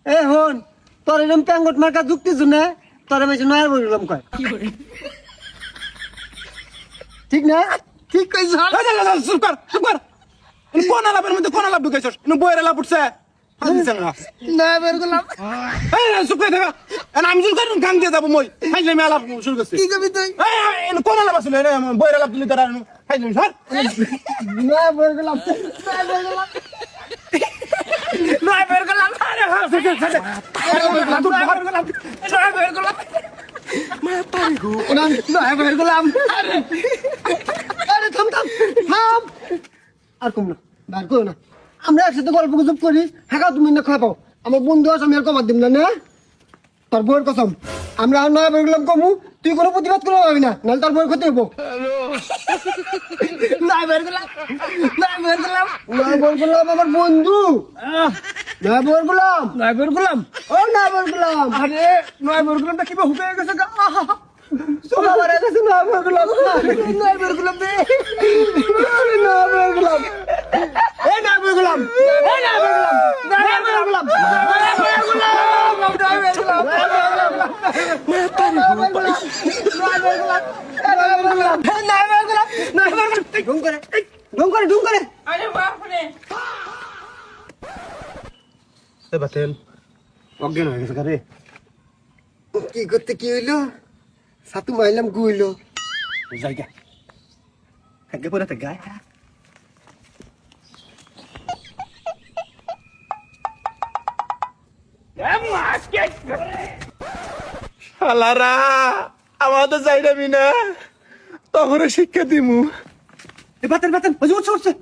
এ হন তোর এরকম প্যাঙ্গট মার্কা যুক্তি শুনে তোর বেশি নয়ার বললাম কয় ঠিক না ঠিক কইছ চুপ কর চুপ কর কোন আলাপের মধ্যে কোন আলাপ ঢুকাইছস বইয়ের আলাপ উঠছে নয়া বের করলাম চুপ করে থাকা আমি চুল কাটুন কাম দিয়ে যাবো মই খাইলে আমি আলাপ শুরু করছি কি কবি তুই কোন আলাপ আসলে বইয়ের আলাপ দিলি তারা খাইলে সর নয়া বের করলাম নয়া বের করলাম নয়া বের করলাম আরে থাম থাম থাম আর কম না বার করো না আমরা একসাথে গল্প গুজব করি হ্যাঁ তুমি না খাওয়া পাও আমার বন্ধু আছে আমি আর কমার দিব না তোর বউয়ের কসম আমরা আর নয়া বের করলাম কমু তুই কোনো প্রতিবাদ করে পাবি না নাহলে তোর বউয়ের ক্ষতি হবো নয়া বের করলাম নয়া বের করলাম নয়া বের করলাম আমার বন্ধু নয়া বের করলাম নয়া বের করলাম ও নয়া বের করলাম আরে নয়া বের করলাম কিবা হুকে গেছে সোনা মারা গেছে নয়া বের করলাম নয়া বের করলাম রে নয়া বের করলাম এই নয়া বের করলাম এই নয়া বের করলাম নয়া বের করলাম নয়া বের করলাম অজ্ঞান হয়ে গেছে রে কি করতে কি হইলো সাতু মাইলাম কি হইলো জায়গা আগে পরে তো গায়ে শালারা আমাদের যাইরাবি না তখন শিক্ষা দিমু বাতেন বাতেন উঠছে উঠছে